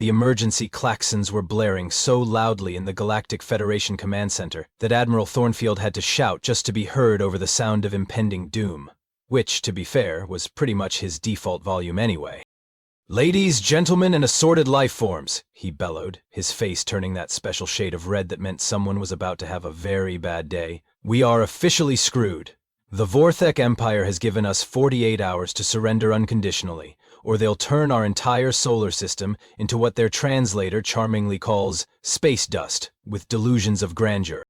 The emergency klaxons were blaring so loudly in the Galactic Federation Command Center that Admiral Thornfield had to shout just to be heard over the sound of impending doom, which, to be fair, was pretty much his default volume anyway. "Ladies, gentlemen, and assorted life forms," he bellowed, his face turning that special shade of red that meant someone was about to have a very bad day. "We are officially screwed. The Vorthak Empire has given us 48 hours to surrender unconditionally, or they'll turn our entire solar system into what their translator charmingly calls space dust, with delusions of grandeur."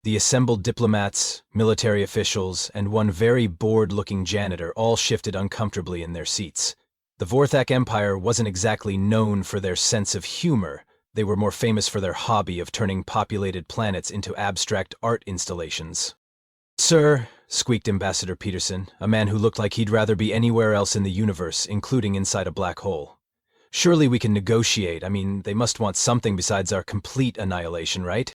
The assembled diplomats, military officials, and one very bored-looking janitor all shifted uncomfortably in their seats. The Vorthak Empire wasn't exactly known for their sense of humor. They were more famous for their hobby of turning populated planets into abstract art installations. "Sir," squeaked Ambassador Peterson, a man who looked like he'd rather be anywhere else in the universe, including inside a black hole. "Surely we can negotiate. I mean, they must want something besides our complete annihilation, right?"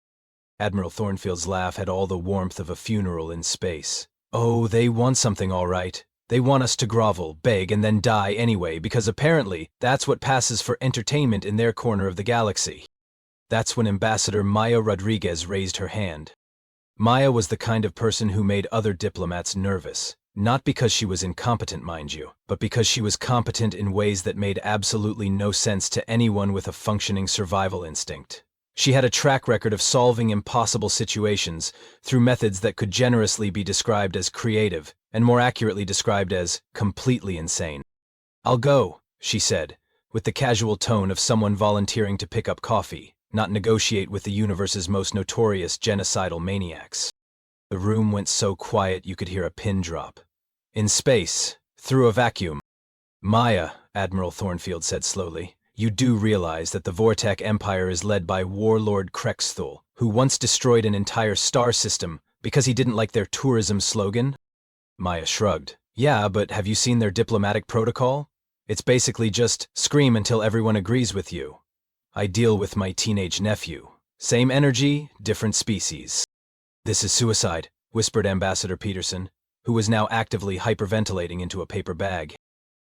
Admiral Thornfield's laugh had all the warmth of a funeral in space. "Oh, they want something all right. They want us to grovel, beg, and then die anyway, because apparently that's what passes for entertainment in their corner of the galaxy." That's when Ambassador Maya Rodriguez raised her hand. Maya was the kind of person who made other diplomats nervous, not because she was incompetent, mind you, but because she was competent in ways that made absolutely no sense to anyone with a functioning survival instinct. She had a track record of solving impossible situations through methods that could generously be described as creative, and more accurately described as completely insane. "I'll go," she said, with the casual tone of someone volunteering to pick up coffee, not negotiate with the universe's most notorious genocidal maniacs. The room went so quiet you could hear a pin drop. "In space, through a vacuum." "Maya," Admiral Thornfield said slowly, "you do realize that the Vorthak Empire is led by Warlord Crathul, who once destroyed an entire star system because he didn't like their tourism slogan?" Maya shrugged. "Yeah, but have you seen their diplomatic protocol? It's basically just scream until everyone agrees with you. I deal with my teenage nephew. Same energy, different species." "This is suicide," whispered Ambassador Peterson, who was now actively hyperventilating into a paper bag.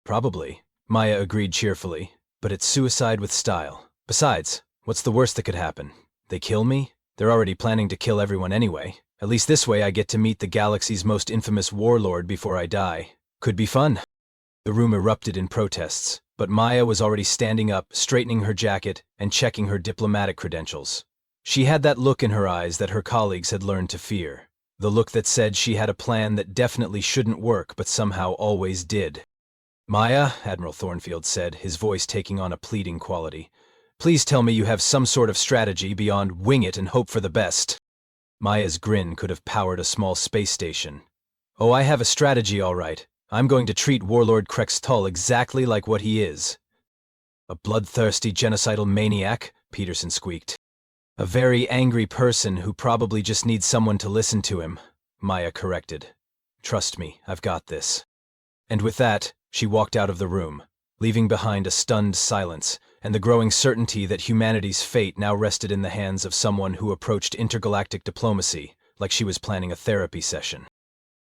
"Probably," Maya agreed cheerfully, "but it's suicide with style. Besides, what's the worst that could happen? They kill me? They're already planning to kill everyone anyway. At least this way I get to meet the galaxy's most infamous warlord before I die. Could be fun." The room erupted in protests, but Maya was already standing up, straightening her jacket, and checking her diplomatic credentials. She had that look in her eyes that her colleagues had learned to fear. The look that said she had a plan that definitely shouldn't work but somehow always did. "Maya," Admiral Thornfield said, his voice taking on a pleading quality, "please tell me you have some sort of strategy beyond wing it and hope for the best." Maya's grin could have powered a small space station. "Oh, I have a strategy, all right. I'm going to treat Warlord Crathul exactly like what he is." "A bloodthirsty genocidal maniac," Peterson squeaked. "A very angry person who probably just needs someone to listen to him," Maya corrected. "Trust me, I've got this." And with that, she walked out of the room, leaving behind a stunned silence and the growing certainty that humanity's fate now rested in the hands of someone who approached intergalactic diplomacy like she was planning a therapy session.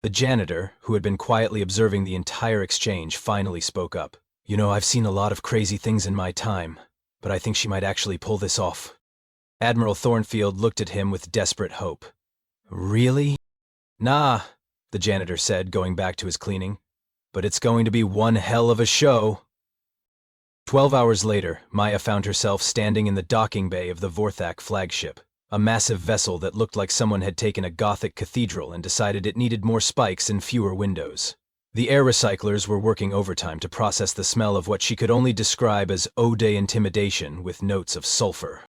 The janitor, who had been quietly observing the entire exchange, finally spoke up. "You know, I've seen a lot of crazy things in my time, but I think she might actually pull this off." Admiral Thornfield looked at him with desperate hope. "Really?" "Nah," the janitor said, going back to his cleaning. "But it's going to be one hell of a show." 12 hours later, Maya found herself standing in the docking bay of the Vorthak flagship, a massive vessel that looked like someone had taken a Gothic cathedral and decided it needed more spikes and fewer windows. The air recyclers were working overtime to process the smell of what she could only describe as eau de intimidation with notes of sulfur.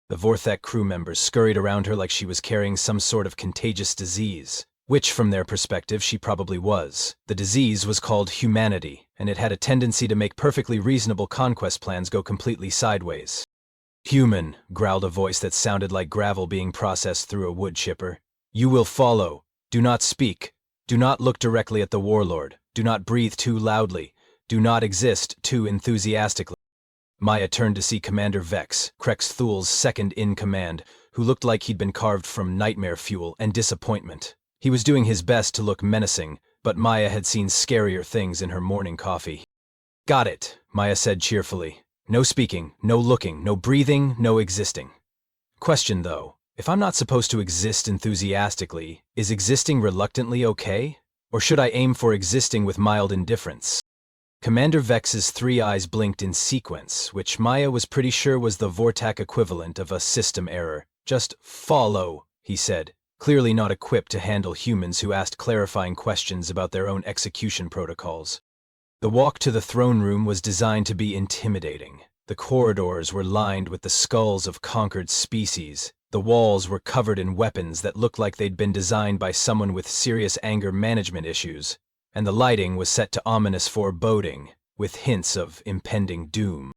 The Vorthak crew members scurried around her like she was carrying some sort of contagious disease, which, from their perspective, she probably was. The disease was called humanity, and it had a tendency to make perfectly reasonable conquest plans go completely sideways. "Human," growled a voice that sounded like gravel being processed through a wood chipper. "You will follow. Do not speak. Do not look directly at the warlord. Do not breathe too loudly. Do not exist too enthusiastically." Maya turned to see Commander Vex, Crathul's second-in-command, who looked like he'd been carved from nightmare fuel and disappointment. He was doing his best to look menacing, but Maya had seen scarier things in her morning coffee. "Got it," Maya said cheerfully. No speaking, no looking, no breathing, no existing. Question though, if I'm not supposed to exist enthusiastically, is existing reluctantly okay? Or should I aim for existing with mild indifference? Commander Vex's 3 eyes blinked in sequence, which Maya was pretty sure was the Vorthak equivalent of a system error. Just follow, he said, clearly not equipped to handle humans who asked clarifying questions about their own execution protocols. The walk to the throne room was designed to be intimidating. The corridors were lined with the skulls of conquered species. The walls were covered in weapons that looked like they'd been designed by someone with serious anger management issues, and the lighting was set to ominous foreboding, with hints of impending doom.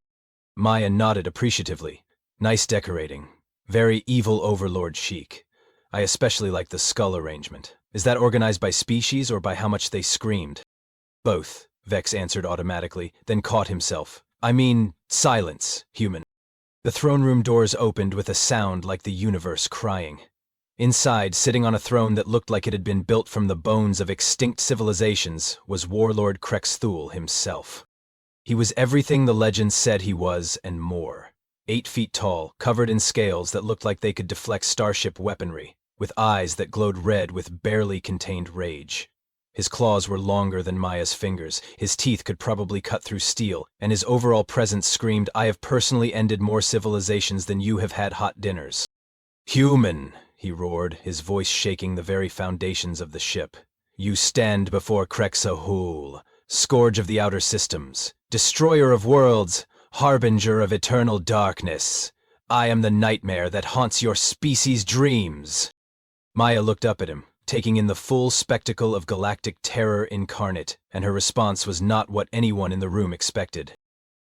Maya nodded appreciatively. Nice decorating. Very evil overlord chic. I especially like the skull arrangement. Is that organized by species or by how much they screamed? Both, Vex answered automatically, then caught himself. I mean, silence, human. The throne room doors opened with a sound like the universe crying. Inside, sitting on a throne that looked like it had been built from the bones of extinct civilizations, was Warlord Crathul himself. He was everything the legends said he was and more. 8 feet tall, covered in scales that looked like they could deflect starship weaponry, with eyes that glowed red with barely contained rage. His claws were longer than Maya's fingers, his teeth could probably cut through steel, and his overall presence screamed, I have personally ended more civilizations than you have had hot dinners. Human, he roared, his voice shaking the very foundations of the ship. You stand before Crathul, scourge of the outer systems, destroyer of worlds, harbinger of eternal darkness. I am the nightmare that haunts your species' dreams. Maya looked up at him, taking in the full spectacle of galactic terror incarnate, and her response was not what anyone in the room expected.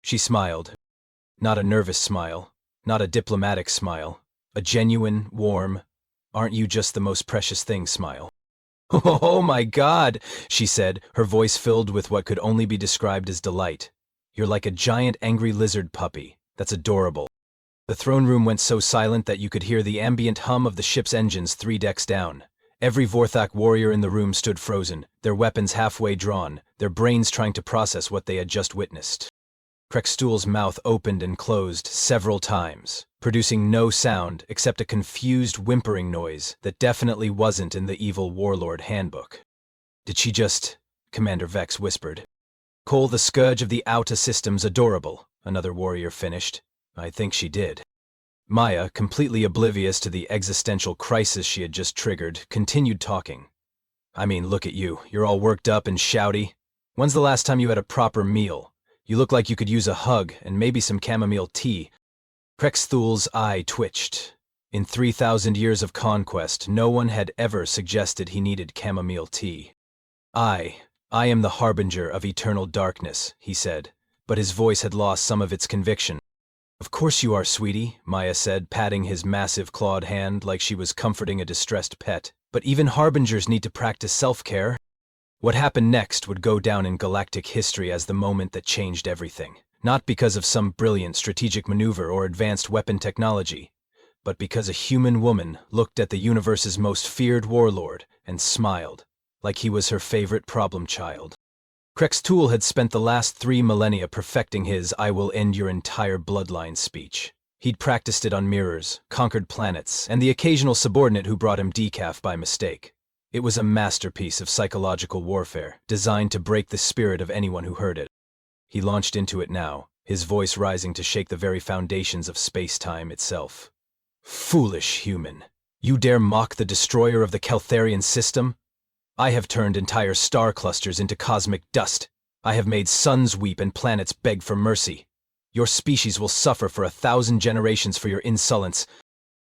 She smiled. Not a nervous smile, not a diplomatic smile, a genuine, warm, aren't you just the most precious thing smile. Oh my God, she said, her voice filled with what could only be described as delight. You're like a giant angry lizard puppy. That's adorable. The throne room went so silent that you could hear the ambient hum of the ship's engines 3 decks down. Every Vorthak warrior in the room stood frozen, their weapons halfway drawn, their brains trying to process what they had just witnessed. Crathul's mouth opened and closed several times, producing no sound except a confused whimpering noise that definitely wasn't in the evil Warlord handbook. Did she just... Commander Vex whispered. Call the scourge of the outer systems adorable, another warrior finished. I think she did. Maya, completely oblivious to the existential crisis she had just triggered, continued talking. I mean, look at you. You're all worked up and shouty. When's the last time you had a proper meal? You look like you could use a hug and maybe some chamomile tea. Crathul's eye twitched. In 3,000 years of conquest, no one had ever suggested he needed chamomile tea. I am the harbinger of eternal darkness, he said, but his voice had lost some of its conviction. Of course you are, sweetie, Maya said, patting his massive clawed hand like she was comforting a distressed pet. But even harbingers need to practice self-care. What happened next would go down in galactic history as the moment that changed everything. Not because of some brilliant strategic maneuver or advanced weapon technology, but because a human woman looked at the universe's most feared warlord and smiled, like he was her favorite problem child. Crathul had spent the last 3 millennia perfecting his I will end your entire bloodline speech. He'd practiced it on mirrors, conquered planets, and the occasional subordinate who brought him decaf by mistake. It was a masterpiece of psychological warfare, designed to break the spirit of anyone who heard it. He launched into it now, his voice rising to shake the very foundations of space-time itself. Foolish human! You dare mock the destroyer of the Caltharian system? I have turned entire star clusters into cosmic dust. I have made suns weep and planets beg for mercy. Your species will suffer for 1,000 generations for your insolence.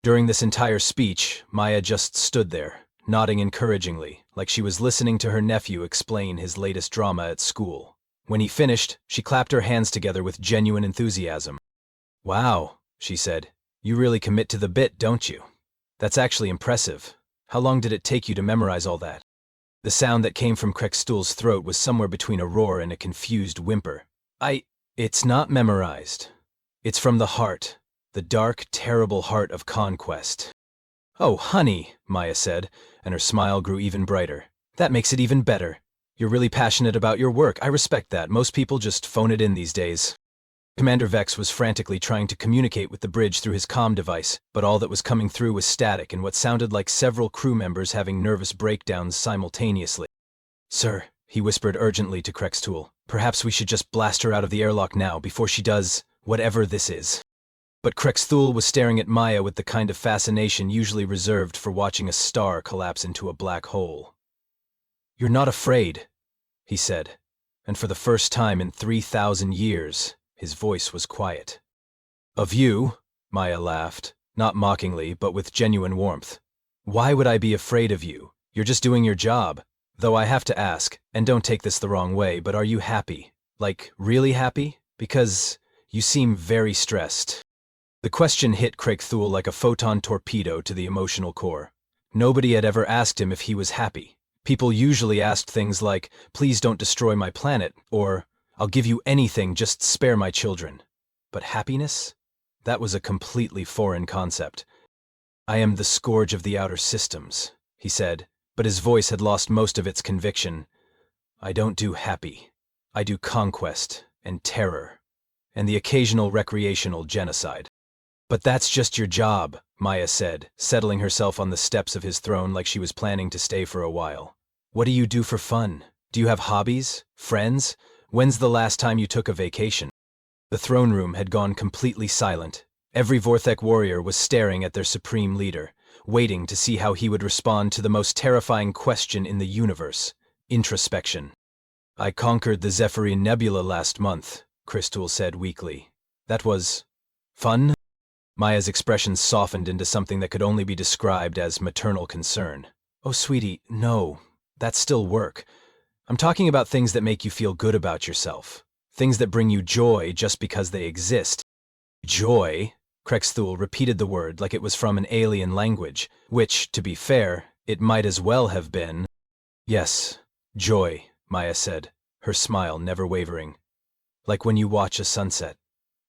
During this entire speech, Maya just stood there, nodding encouragingly, like she was listening to her nephew explain his latest drama at school. When he finished, she clapped her hands together with genuine enthusiasm. Wow, she said, you really commit to the bit, don't you? That's actually impressive. How long did it take you to memorize all that? The sound that came from Crathul's throat was somewhere between a roar and a confused whimper. It's not memorized. It's from the heart, the dark, terrible heart of conquest. Oh, honey, Maya said, and her smile grew even brighter. That makes it even better. You're really passionate about your work. I respect that. Most people just phone it in these days. Commander Vex was frantically trying to communicate with the bridge through his comm device, but all that was coming through was static and what sounded like several crew members having nervous breakdowns simultaneously. "Sir," he whispered urgently to Crathul, "perhaps we should just blast her out of the airlock now before she does whatever this is." But Crathul was staring at Maya with the kind of fascination usually reserved for watching a star collapse into a black hole. "You're not afraid," he said, and for the first time in 3,000 years, his voice was quiet. "Of you?" Maya laughed, not mockingly, but with genuine warmth. "Why would I be afraid of you? You're just doing your job. Though I have to ask, and don't take this the wrong way, but are you happy? Like, really happy? Because you seem very stressed." The question hit Crathul like a photon torpedo to the emotional core. Nobody had ever asked him if he was happy. People usually asked things like, "Please don't destroy my planet," or, "I'll give you anything, just spare my children." But happiness? That was a completely foreign concept. "I am the scourge of the outer systems," he said, but his voice had lost most of its conviction. "I don't do happy. I do conquest and terror, and the occasional recreational genocide." "But that's just your job," Maya said, settling herself on the steps of his throne like she was planning to stay for a while. "What do you do for fun? Do you have hobbies? Friends? When's the last time you took a vacation?" The throne room had gone completely silent. Every Vorthak warrior was staring at their supreme leader, waiting to see how he would respond to the most terrifying question in the universe: introspection. "I conquered the Zephyrine Nebula last month," Crathul said weakly. "That was fun?" Maya's expression softened into something that could only be described as maternal concern. "Oh, sweetie, no. That's still work. I'm talking about things that make you feel good about yourself. Things that bring you joy just because they exist." "Joy?" Crathul repeated the word like it was from an alien language, which, to be fair, it might as well have been. "Yes, joy," Maya said, her smile never wavering. "Like when you watch a sunset,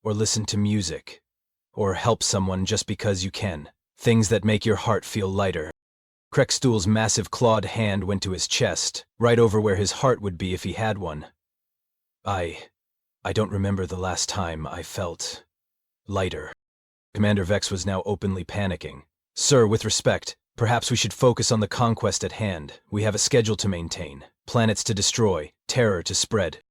or listen to music, or help someone just because you can. Things that make your heart feel lighter." Crathul's massive clawed hand went to his chest, right over where his heart would be if he had one. I don't remember the last time I felt lighter." Commander Vex was now openly panicking. "Sir, with respect, perhaps we should focus on the conquest at hand. We have a schedule to maintain, planets to destroy, terror to spread."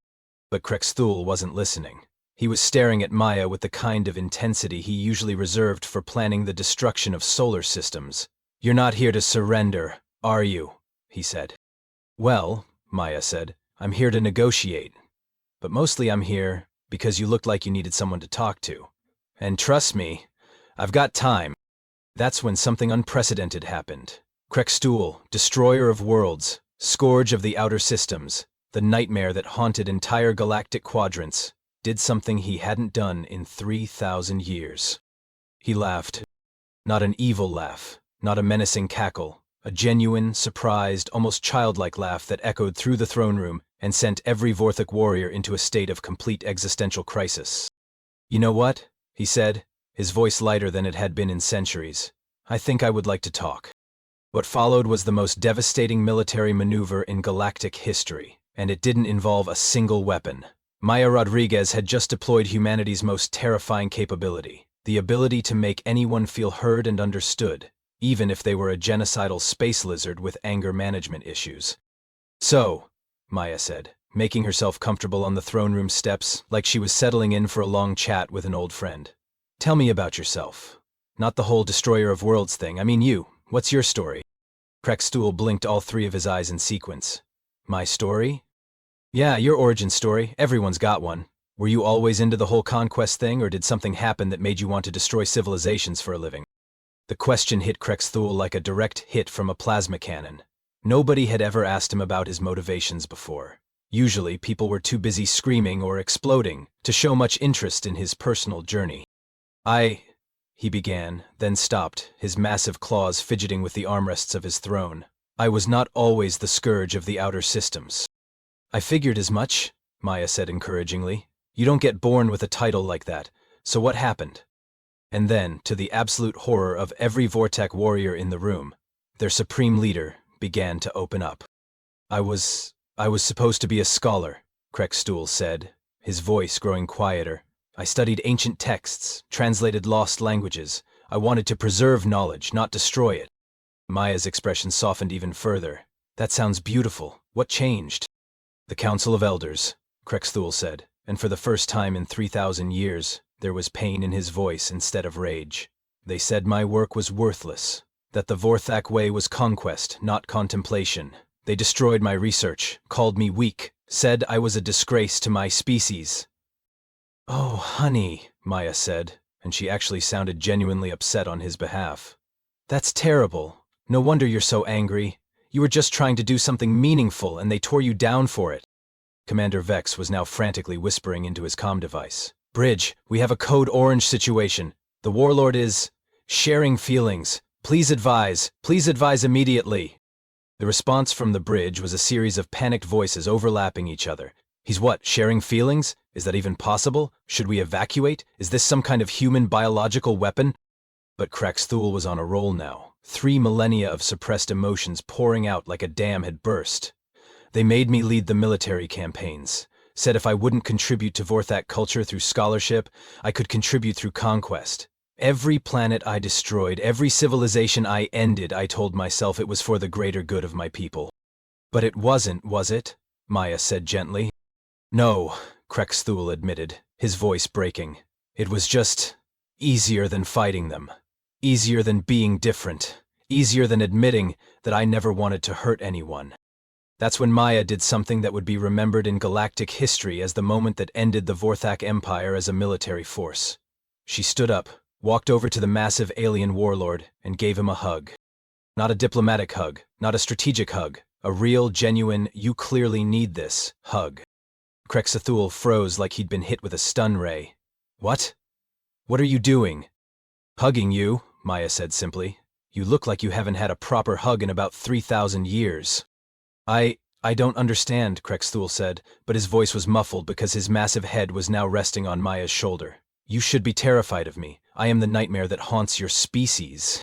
But Crathul wasn't listening. He was staring at Maya with the kind of intensity he usually reserved for planning the destruction of solar systems. "You're not here to surrender, are you?" he said. "Well," Maya said, "I'm here to negotiate. But mostly I'm here because you looked like you needed someone to talk to. And trust me, I've got time." That's when something unprecedented happened. Crathul, destroyer of worlds, scourge of the outer systems, the nightmare that haunted entire galactic quadrants, did something he hadn't done in 3,000 years. He laughed. Not an evil laugh, not a menacing cackle, a genuine, surprised, almost childlike laugh that echoed through the throne room and sent every Vorthak warrior into a state of complete existential crisis. "You know what?" he said, his voice lighter than it had been in centuries. "I think I would like to talk." What followed was the most devastating military maneuver in galactic history, and it didn't involve a single weapon. Maya Rodriguez had just deployed humanity's most terrifying capability, the ability to make anyone feel heard and understood, even if they were a genocidal space lizard with anger management issues. "So," Maya said, making herself comfortable on the throne room steps like she was settling in for a long chat with an old friend. "Tell me about yourself. Not the whole destroyer of worlds thing, I mean you. What's your story?" Crathul blinked all three of his eyes in sequence. "My story?" "Yeah, your origin story. Everyone's got one. Were you always into the whole conquest thing, or did something happen that made you want to destroy civilizations for a living?" The question hit Crathul like a direct hit from a plasma cannon. Nobody had ever asked him about his motivations before. Usually, people were too busy screaming or exploding to show much interest in his personal journey. He began, then stopped, his massive claws fidgeting with the armrests of his throne. "I was not always the scourge of the outer systems." "I figured as much," Maya said encouragingly. "You don't get born with a title like that, so what happened?" And then, to the absolute horror of every Vorthak warrior in the room, their supreme leader began to open up. I was supposed to be a scholar," Crathul said, his voice growing quieter. I studied ancient texts, translated lost languages. I wanted to preserve knowledge, not destroy it. Maya's expression softened even further. That sounds beautiful. What changed? The Council of Elders, Crathul said, and for the first time in 3,000 years, there was pain in his voice instead of rage. They said my work was worthless, that the Vorthak way was conquest, not contemplation. They destroyed my research, called me weak, said I was a disgrace to my species. Oh, honey, Maya said, and she actually sounded genuinely upset on his behalf. That's terrible. No wonder you're so angry. You were just trying to do something meaningful and they tore you down for it. Commander Vex was now frantically whispering into his comm device. Bridge, we have a code orange situation. The Warlord is sharing feelings. Please advise immediately. The response from the bridge was a series of panicked voices overlapping each other. He's what, sharing feelings? Is that even possible? Should we evacuate? Is this some kind of human biological weapon? But Crathul was on a roll now. 3 millennia of suppressed emotions pouring out like a dam had burst. They made me lead the military campaigns. Said if I wouldn't contribute to Vorthak culture through scholarship, I could contribute through conquest. Every planet I destroyed, every civilization I ended, I told myself it was for the greater good of my people. But it wasn't, was it? Maya said gently. No, Crathul admitted, his voice breaking. It was just easier than fighting them. Easier than being different. Easier than admitting that I never wanted to hurt anyone. That's when Maya did something that would be remembered in galactic history as the moment that ended the Vorthak Empire as a military force. She stood up, walked over to the massive alien warlord, and gave him a hug. Not a diplomatic hug, not a strategic hug, a real, genuine, you clearly need this hug. Crathul froze like he'd been hit with a stun ray. What? What are you doing? Hugging you, Maya said simply. You look like you haven't had a proper hug in about 3,000 years. I don't understand, Crathul said, but his voice was muffled because his massive head was now resting on Maya's shoulder. You should be terrified of me. I am the nightmare that haunts your species.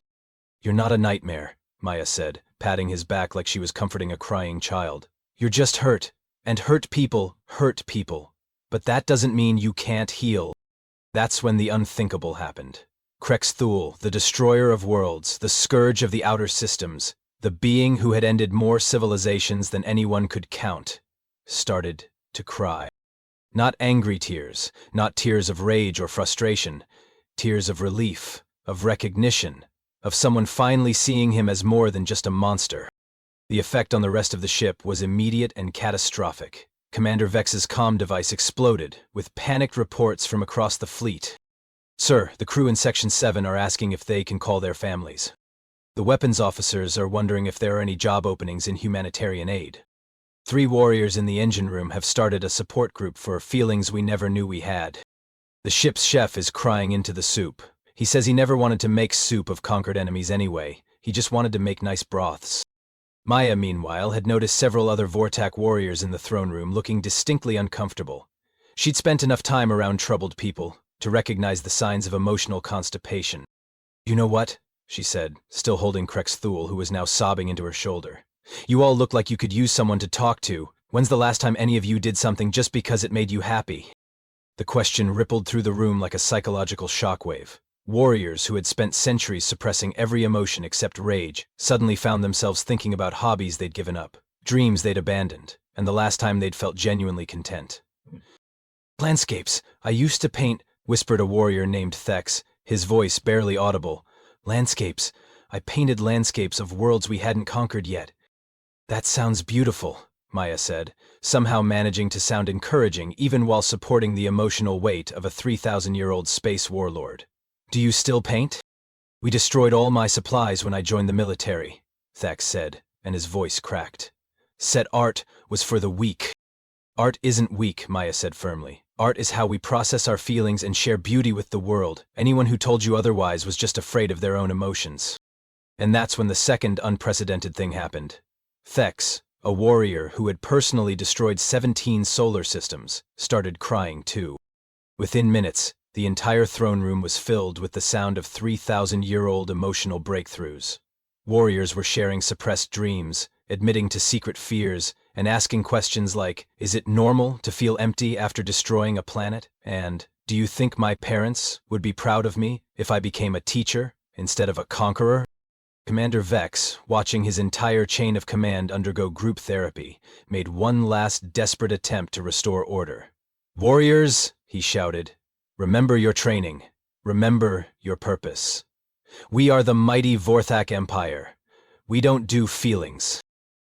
You're not a nightmare, Maya said, patting his back like she was comforting a crying child. You're just hurt, and hurt people hurt people. But that doesn't mean you can't heal. That's when the unthinkable happened. Crathul, the destroyer of worlds, the scourge of the outer systems, the being who had ended more civilizations than anyone could count, started to cry. Not angry tears, not tears of rage or frustration, tears of relief, of recognition, of someone finally seeing him as more than just a monster. The effect on the rest of the ship was immediate and catastrophic. Commander Vex's comm device exploded, with panicked reports from across the fleet. Sir, the crew in Section 7 are asking if they can call their families. The weapons officers are wondering if there are any job openings in humanitarian aid. 3 warriors in the engine room have started a support group for feelings we never knew we had. The ship's chef is crying into the soup. He says he never wanted to make soup of conquered enemies anyway. He just wanted to make nice broths. Maya, meanwhile, had noticed several other Vorthak warriors in the throne room looking distinctly uncomfortable. She'd spent enough time around troubled people to recognize the signs of emotional constipation. You know what? She said, still holding Crathul, who was now sobbing into her shoulder. You all look like you could use someone to talk to. When's the last time any of you did something just because it made you happy? The question rippled through the room like a psychological shockwave. Warriors who had spent centuries suppressing every emotion except rage suddenly found themselves thinking about hobbies they'd given up, dreams they'd abandoned, and the last time they'd felt genuinely content. Landscapes. I used to paint, whispered a warrior named Thex, his voice barely audible. Landscapes. I painted landscapes of worlds we hadn't conquered yet. That sounds beautiful, Maya said, somehow managing to sound encouraging even while supporting the emotional weight of a 3,000-year-old space warlord. Do you still paint? We destroyed all my supplies when I joined the military, Thex said, and his voice cracked. Said art was for the weak. Art isn't weak, Maya said firmly. Art is how we process our feelings and share beauty with the world. Anyone who told you otherwise was just afraid of their own emotions. And that's when the second unprecedented thing happened. Thex, a warrior who had personally destroyed 17 solar systems, started crying too. Within minutes, the entire throne room was filled with the sound of 3,000-year-old emotional breakthroughs. Warriors were sharing suppressed dreams, admitting to secret fears, and asking questions like, is it normal to feel empty after destroying a planet? And, Do you think my parents would be proud of me if I became a teacher instead of a conqueror? Commander Vex, watching his entire chain of command undergo group therapy, made one last desperate attempt to restore order. "Warriors," he shouted, "remember your training. Remember your purpose. We are the mighty Vorthak Empire. We don't do feelings."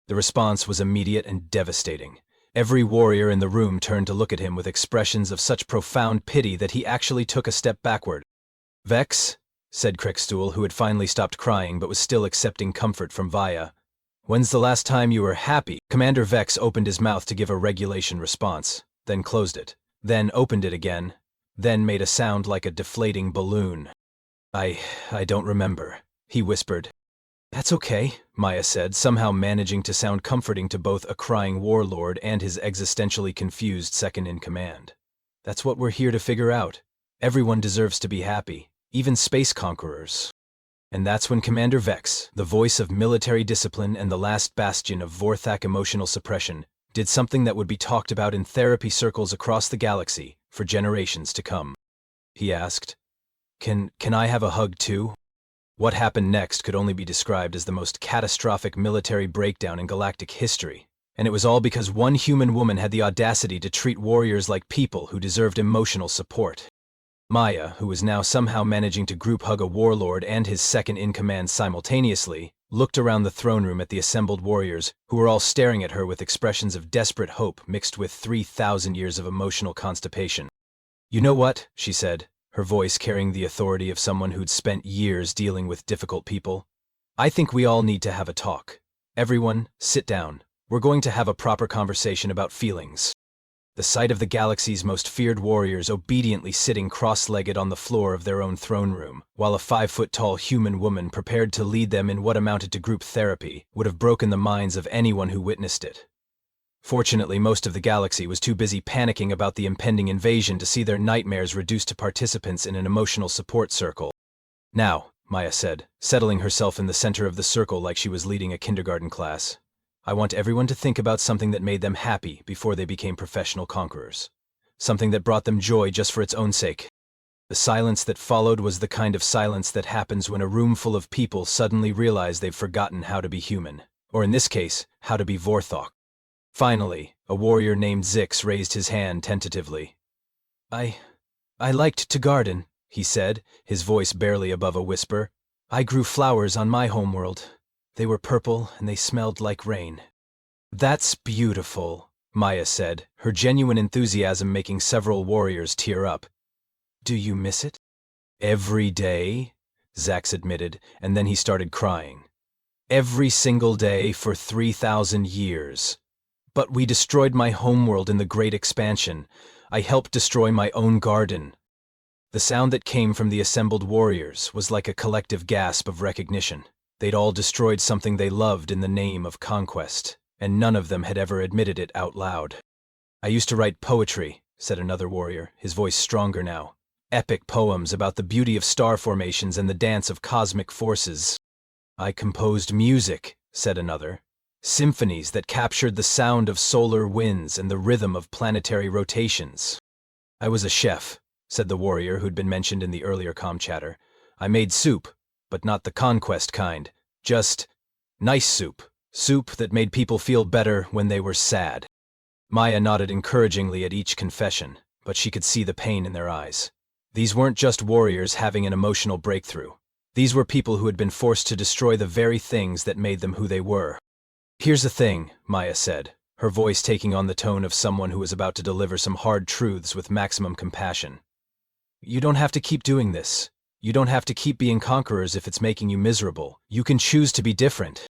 The response was immediate and devastating. Every warrior in the room turned to look at him with expressions of such profound pity that he actually took a step backward. "Vex," said Crathul, who had finally stopped crying but was still accepting comfort from Vaya. "When's the last time you were happy?" Commander Vex opened his mouth to give a regulation response, then closed it, then opened it again, then made a sound like a deflating balloon. I don't remember," he whispered. "That's okay," Maya said, somehow managing to sound comforting to both a crying warlord and his existentially confused second-in-command. "That's what we're here to figure out. Everyone deserves to be happy, even space conquerors." And that's when Commander Vex, the voice of military discipline and the last bastion of Vorthak emotional suppression, did something that would be talked about in therapy circles across the galaxy for generations to come. He asked, Can I have a hug too?" What happened next could only be described as the most catastrophic military breakdown in galactic history, and it was all because one human woman had the audacity to treat warriors like people who deserved emotional support. Maya, who was now somehow managing to group hug a warlord and his second-in-command simultaneously, looked around the throne room at the assembled warriors, who were all staring at her with expressions of desperate hope mixed with 3,000 years of emotional constipation. "You know what?" she said, her voice carrying the authority of someone who'd spent years dealing with difficult people. "I think we all need to have a talk. Everyone, sit down. We're going to have a proper conversation about feelings." The sight of the galaxy's most feared warriors obediently sitting cross-legged on the floor of their own throne room, while a 5-foot-tall human woman prepared to lead them in what amounted to group therapy, would have broken the minds of anyone who witnessed it. Fortunately, most of the galaxy was too busy panicking about the impending invasion to see their nightmares reduced to participants in an emotional support circle. "Now," Maya said, settling herself in the center of the circle like she was leading a kindergarten class, "I want everyone to think about something that made them happy before they became professional conquerors. Something that brought them joy just for its own sake." The silence that followed was the kind of silence that happens when a room full of people suddenly realize they've forgotten how to be human, or in this case, how to be Vorthak. Finally, a warrior named Zix raised his hand tentatively. I liked to garden," he said, his voice barely above a whisper. "I grew flowers on my homeworld. They were purple and they smelled like rain." "That's beautiful," Maya said, her genuine enthusiasm making several warriors tear up. "Do you miss it?" "Every day," Zax admitted, and then he started crying. "Every single day for 3,000 years. But we destroyed my homeworld in the Great Expansion. I helped destroy my own garden." The sound that came from the assembled warriors was like a collective gasp of recognition. They'd all destroyed something they loved in the name of conquest, and none of them had ever admitted it out loud. "I used to write poetry," said another warrior, his voice stronger now. "Epic poems about the beauty of star formations and the dance of cosmic forces." "I composed music," said another. "Symphonies that captured the sound of solar winds and the rhythm of planetary rotations." "I was a chef," said the warrior who'd been mentioned in the earlier comm chatter. "I made soup, but not the conquest kind. Just nice soup. Soup that made people feel better when they were sad." Maya nodded encouragingly at each confession, but she could see the pain in their eyes. These weren't just warriors having an emotional breakthrough. These were people who had been forced to destroy the very things that made them who they were. "Here's the thing," Maya said, her voice taking on the tone of someone who was about to deliver some hard truths with maximum compassion. "You don't have to keep doing this. You don't have to keep being conquerors if it's making you miserable. You can choose to be different."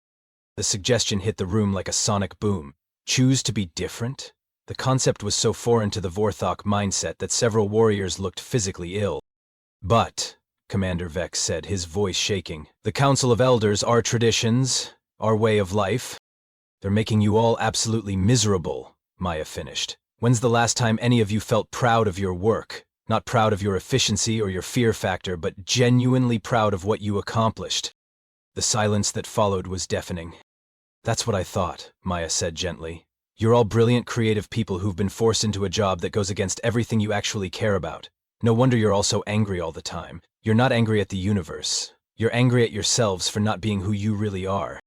The suggestion hit the room like a sonic boom. Choose to be different? The concept was so foreign to the Vorthak mindset that several warriors looked physically ill. "But," Commander Vex said, his voice shaking, "the Council of Elders, our traditions, our way of life. They're making you all absolutely miserable," Maya finished. "When's the last time any of you felt proud of your work? Not proud of your efficiency or your fear factor, but genuinely proud of what you accomplished?" The silence that followed was deafening. "That's what I thought," Maya said gently. "You're all brilliant creative people who've been forced into a job that goes against everything you actually care about. No wonder you're all so angry all the time. You're not angry at the universe. You're angry at yourselves for not being who you really are.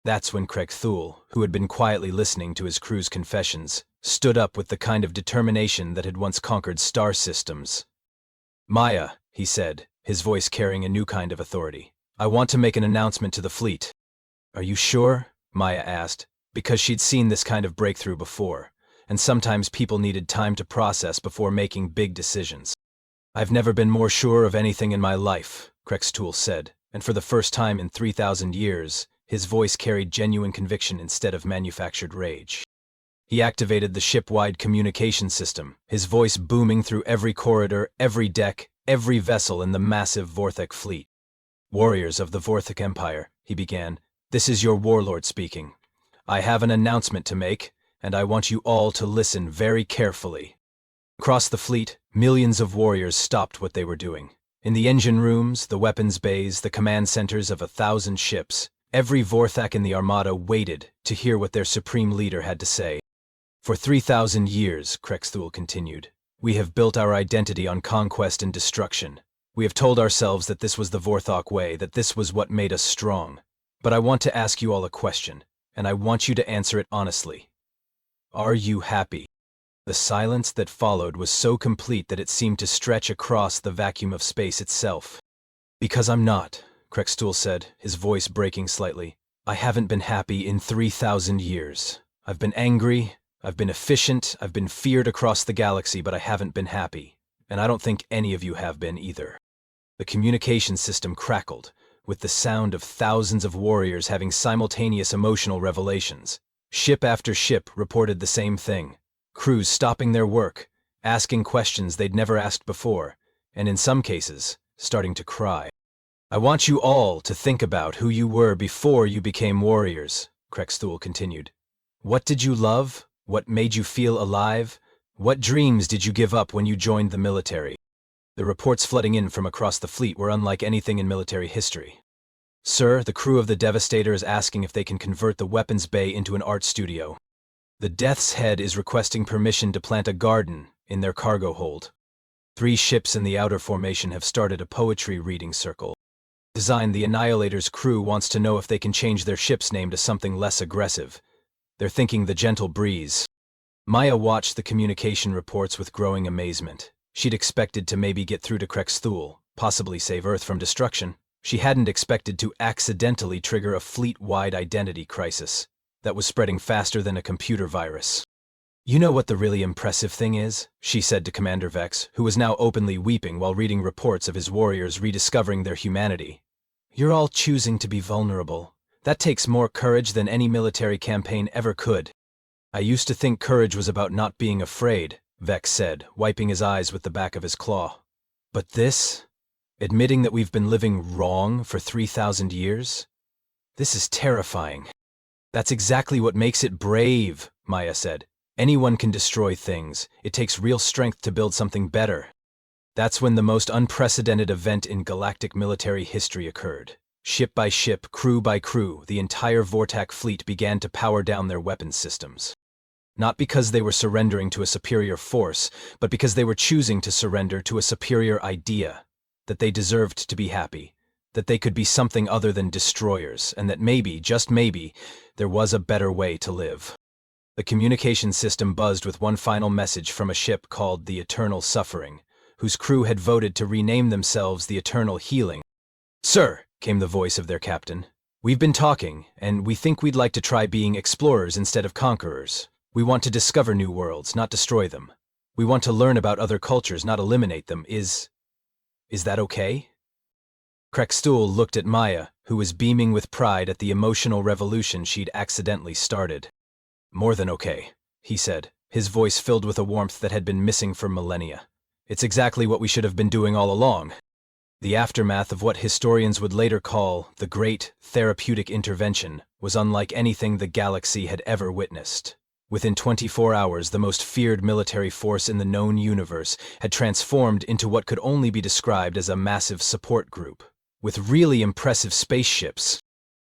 That's when Crathul, who had been quietly listening to his crew's confessions, stood up with the kind of determination that had once conquered star systems. "Maya," he said, his voice carrying a new kind of authority, "I want to make an announcement to the fleet." "Are you sure?" Maya asked, because she'd seen this kind of breakthrough before, and sometimes people needed time to process before making big decisions. "I've never been more sure of anything in my life," Crathul said, and for the first time in 3,000 years, his voice carried genuine conviction instead of manufactured rage. He activated the ship-wide communication system, his voice booming through every corridor, every deck, every vessel in the massive Vorthak fleet. "Warriors of the Vorthak Empire," he began, "this is your Warlord speaking. I have an announcement to make, and I want you all to listen very carefully." Across the fleet, millions of warriors stopped what they were doing. In the engine rooms, the weapons bays, the command centers of 1,000 ships, every Vorthak in the Armada waited to hear what their supreme leader had to say. "For 3,000 years, Crathul continued, we have built our identity on conquest and destruction. We have told ourselves that this was the Vorthak way, that this was what made us strong. But I want to ask you all a question, and I want you to answer it honestly. Are you happy?" The silence that followed was so complete that it seemed to stretch across the vacuum of space itself. "Because I'm not," Crathul said, his voice breaking slightly. "I haven't been happy in 3,000 years. I've been angry, I've been efficient, I've been feared across the galaxy, but I haven't been happy. And I don't think any of you have been either." The communication system crackled, with the sound of thousands of warriors having simultaneous emotional revelations. Ship after ship reported the same thing. Crews stopping their work, asking questions they'd never asked before, and in some cases, starting to cry. "I want you all to think about who you were before you became warriors," Crathul continued. "What did you love? What made you feel alive? What dreams did you give up when you joined the military?" The reports flooding in from across the fleet were unlike anything in military history. "Sir, the crew of the Devastator is asking if they can convert the weapons bay into an art studio. The Death's Head is requesting permission to plant a garden in their cargo hold. 3 ships in the outer formation have started a poetry reading circle. The Annihilator's crew wants to know if they can change their ship's name to something less aggressive. They're thinking the Gentle Breeze." Maya watched the communication reports with growing amazement. She'd expected to maybe get through to Crathul, possibly save Earth from destruction. She hadn't expected to accidentally trigger a fleet-wide identity crisis that was spreading faster than a computer virus. "You know what the really impressive thing is?" she said to Commander Vex, who was now openly weeping while reading reports of his warriors rediscovering their humanity. "You're all choosing to be vulnerable. That takes more courage than any military campaign ever could." "I used to think courage was about not being afraid," Vex said, wiping his eyes with the back of his claw. "But this? Admitting that we've been living wrong for 3,000 years? This is terrifying." "That's exactly what makes it brave," Maya said. "Anyone can destroy things. It takes real strength to build something better." That's when the most unprecedented event in galactic military history occurred. Ship by ship, crew by crew, the entire Vorthak fleet began to power down their weapons systems. Not because they were surrendering to a superior force, but because they were choosing to surrender to a superior idea, that they deserved to be happy, that they could be something other than destroyers, and that maybe, just maybe, there was a better way to live. The communication system buzzed with one final message from a ship called the Eternal Suffering, whose crew had voted to rename themselves the Eternal Healing. "Sir," came the voice of their captain, "we've been talking, and we think we'd like to try being explorers instead of conquerors. We want to discover new worlds, not destroy them. We want to learn about other cultures, not eliminate them. Is that okay?" Crathul looked at Maya, who was beaming with pride at the emotional revolution she'd accidentally started. "More than okay," he said, his voice filled with a warmth that had been missing for millennia. "It's exactly what we should have been doing all along." The aftermath of what historians would later call the Great Therapeutic Intervention was unlike anything the galaxy had ever witnessed. Within 24 hours, the most feared military force in the known universe had transformed into what could only be described as a massive support group, with really impressive spaceships.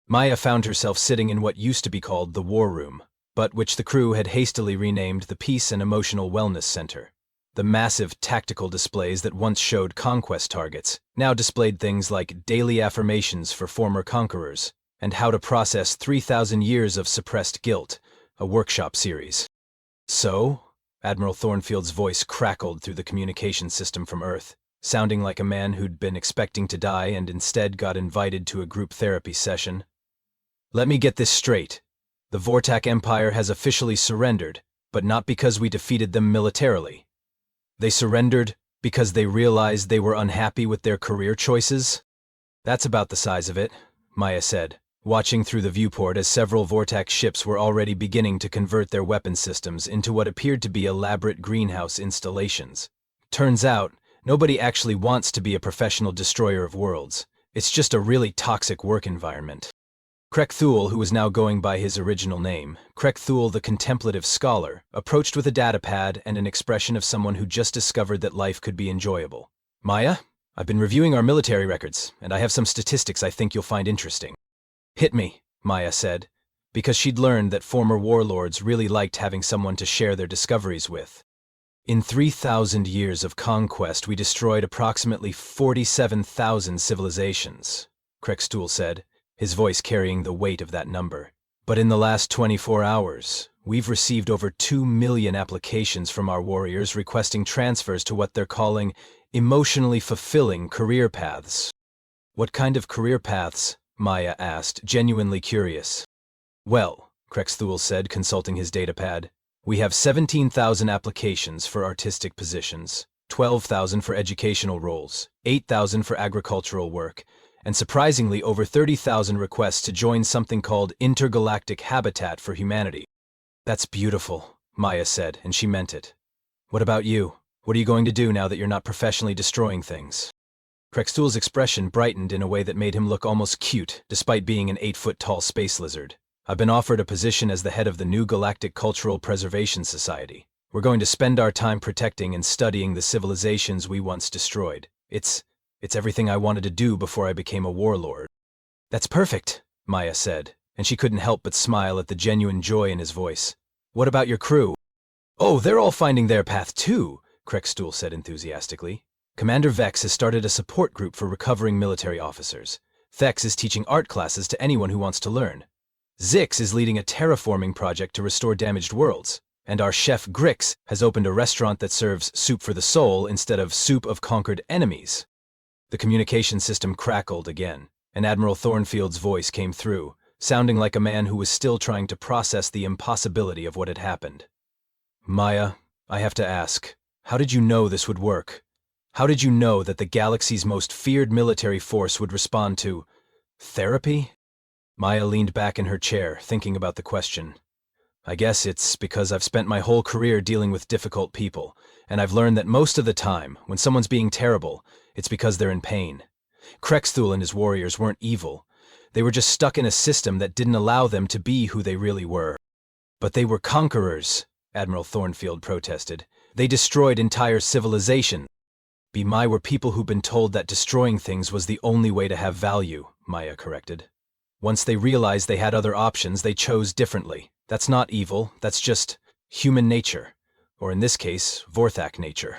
Maya found herself sitting in what used to be called the War Room, but which the crew had hastily renamed the Peace and Emotional Wellness Center. The massive tactical displays that once showed conquest targets now displayed things like daily affirmations for former conquerors and how to process 3,000 years of suppressed guilt, a workshop series. So, Admiral Thornfield's voice crackled through the communication system from Earth, sounding like a man who'd been expecting to die and instead got invited to a group therapy session. Let me get this straight. The Vorthak Empire has officially surrendered, but not because we defeated them militarily. They surrendered because they realized they were unhappy with their career choices? That's about the size of it, Maya said, watching through the viewport as several Vorthak ships were already beginning to convert their weapon systems into what appeared to be elaborate greenhouse installations. Turns out, nobody actually wants to be a professional destroyer of worlds. It's just a really toxic work environment. Crathul, who was now going by his original name, Crathul the contemplative scholar, approached with a datapad and an expression of someone who just discovered that life could be enjoyable. Maya, I've been reviewing our military records, and I have some statistics I think you'll find interesting. Hit me, Maya said, because she'd learned that former warlords really liked having someone to share their discoveries with. In 3,000 years of conquest, we destroyed approximately 47,000 civilizations, Crathul said, his voice carrying the weight of that number. But in the last 24 hours, we've received over 2 million applications from our warriors requesting transfers to what they're calling emotionally fulfilling career paths. What kind of career paths? Maya asked, genuinely curious. Well, Crathul said, consulting his datapad, we have 17,000 applications for artistic positions, 12,000 for educational roles, 8,000 for agricultural work, and surprisingly over 30,000 requests to join something called Intergalactic Habitat for Humanity. That's beautiful, Maya said, and she meant it. What about you? What are you going to do now that you're not professionally destroying things? Crathul's expression brightened in a way that made him look almost cute, despite being an 8-foot-tall space lizard. I've been offered a position as the head of the new Galactic Cultural Preservation Society. We're going to spend our time protecting and studying the civilizations we once destroyed. It's everything I wanted to do before I became a warlord. That's perfect, Maya said, and she couldn't help but smile at the genuine joy in his voice. What about your crew? Oh, they're all finding their path too, Crathul said enthusiastically. Commander Vex has started a support group for recovering military officers. Thex is teaching art classes to anyone who wants to learn. Zix is leading a terraforming project to restore damaged worlds. And our chef Grix has opened a restaurant that serves soup for the soul instead of soup of conquered enemies. The communication system crackled again, and Admiral Thornfield's voice came through, sounding like a man who was still trying to process the impossibility of what had happened. Maya, I have to ask, how did you know this would work? How did you know that the galaxy's most feared military force would respond to therapy? Maya leaned back in her chair, thinking about the question. I guess it's because I've spent my whole career dealing with difficult people, and I've learned that most of the time, when someone's being terrible, it's because they're in pain. Crathul and his warriors weren't evil. They were just stuck in a system that didn't allow them to be who they really were. But they were conquerors, Admiral Thornfield protested. They destroyed entire civilization. Be-My were people who'd been told that destroying things was the only way to have value, Maya corrected. Once they realized they had other options, they chose differently. That's not evil, that's just human nature. Or in this case, Vorthak nature.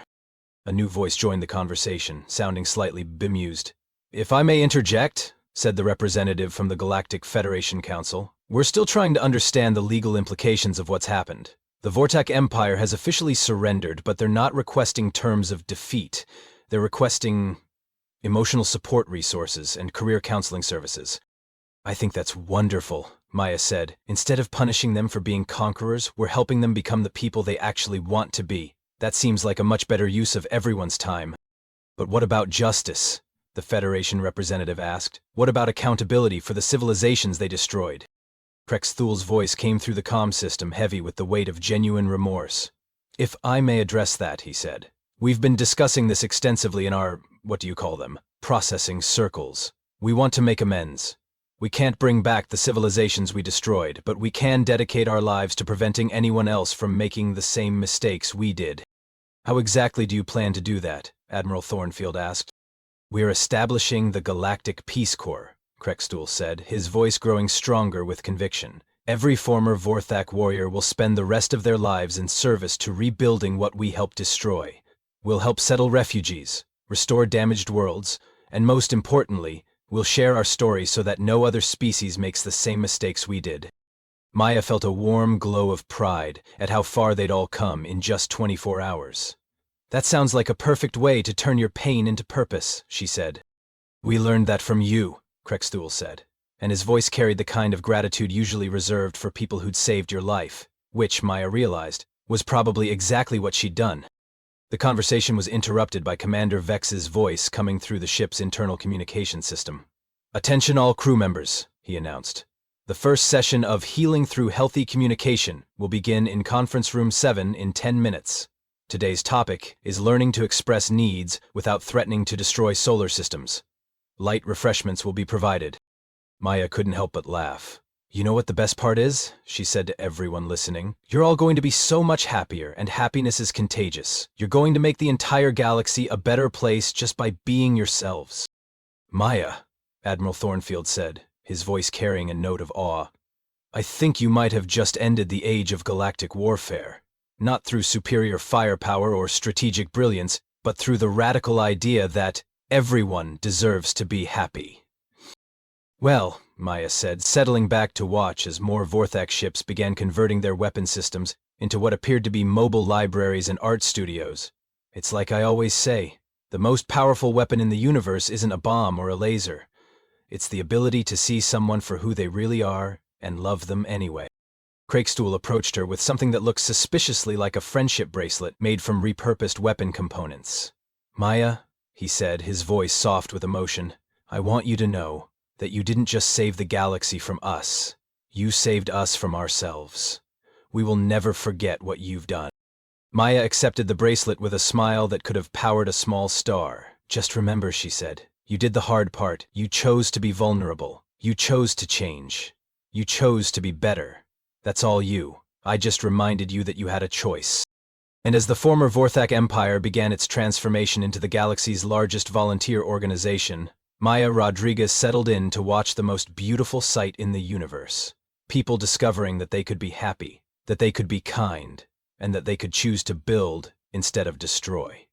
A new voice joined the conversation, sounding slightly bemused. If I may interject, said the representative from the Galactic Federation Council, we're still trying to understand the legal implications of what's happened. The Vorthak Empire has officially surrendered, but they're not requesting terms of defeat. They're requesting emotional support resources and career counseling services. I think that's wonderful, Maya said. Instead of punishing them for being conquerors, we're helping them become the people they actually want to be. That seems like a much better use of everyone's time. But what about justice? The Federation representative asked. What about accountability for the civilizations they destroyed? Crathul's voice came through the comm system, heavy with the weight of genuine remorse. If I may address that, he said. We've been discussing this extensively in our, what do you call them, processing circles. We want to make amends. We can't bring back the civilizations we destroyed, but we can dedicate our lives to preventing anyone else from making the same mistakes we did. How exactly do you plan to do that? Admiral Thornfield asked. We're establishing the Galactic Peace Corps, Crathul said, his voice growing stronger with conviction. Every former Vorthak warrior will spend the rest of their lives in service to rebuilding what we helped destroy. We'll help settle refugees, restore damaged worlds, and most importantly, we'll share our story so that no other species makes the same mistakes we did. Maya felt a warm glow of pride at how far they'd all come in just 24 hours. That sounds like a perfect way to turn your pain into purpose, she said. We learned that from you, Crathul said, and his voice carried the kind of gratitude usually reserved for people who'd saved your life, which, Maya realized, was probably exactly what she'd done. The conversation was interrupted by Commander Vex's voice coming through the ship's internal communication system. Attention all crew members, he announced. The first session of Healing Through Healthy Communication will begin in Conference Room 7 in 10 minutes. Today's topic is learning to express needs without threatening to destroy solar systems. Light refreshments will be provided. Maya couldn't help but laugh. You know what the best part is? She said to everyone listening. You're all going to be so much happier, and happiness is contagious. You're going to make the entire galaxy a better place just by being yourselves. Maya, Admiral Thornfield said, his voice carrying a note of awe. I think you might have just ended the age of galactic warfare. Not through superior firepower or strategic brilliance, but through the radical idea that everyone deserves to be happy. Well, Maya said, settling back to watch as more Vorthak ships began converting their weapon systems into what appeared to be mobile libraries and art studios. It's like I always say, the most powerful weapon in the universe isn't a bomb or a laser. It's the ability to see someone for who they really are and love them anyway. Crathul approached her with something that looked suspiciously like a friendship bracelet made from repurposed weapon components. Maya, he said, his voice soft with emotion, I want you to know that you didn't just save the galaxy from us. You saved us from ourselves. We will never forget what you've done. Maya accepted the bracelet with a smile that could have powered a small star. Just remember, she said, you did the hard part. You chose to be vulnerable. You chose to change. You chose to be better. That's all you. I just reminded you that you had a choice. And as the former Vorthak Empire began its transformation into the galaxy's largest volunteer organization, Maya Rodriguez settled in to watch the most beautiful sight in the universe. People discovering that they could be happy, that they could be kind, and that they could choose to build instead of destroy.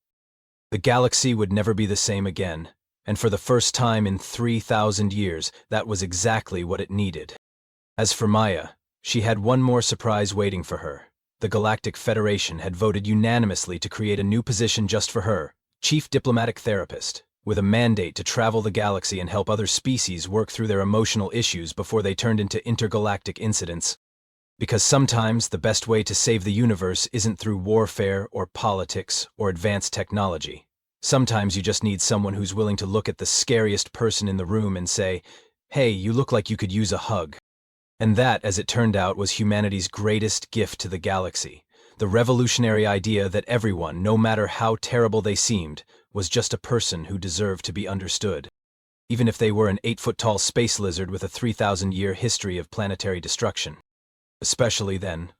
The galaxy would never be the same again, and for the first time in 3,000 years, that was exactly what it needed. As for Maya, she had one more surprise waiting for her. The Galactic Federation had voted unanimously to create a new position just for her, Chief Diplomatic Therapist, with a mandate to travel the galaxy and help other species work through their emotional issues before they turned into intergalactic incidents. Because sometimes the best way to save the universe isn't through warfare or politics or advanced technology. Sometimes you just need someone who's willing to look at the scariest person in the room and say, hey, you look like you could use a hug. And that, as it turned out, was humanity's greatest gift to the galaxy. The revolutionary idea that everyone, no matter how terrible they seemed, was just a person who deserved to be understood. Even if they were an 8-foot-tall space lizard with a 3,000-year history of planetary destruction. Especially then,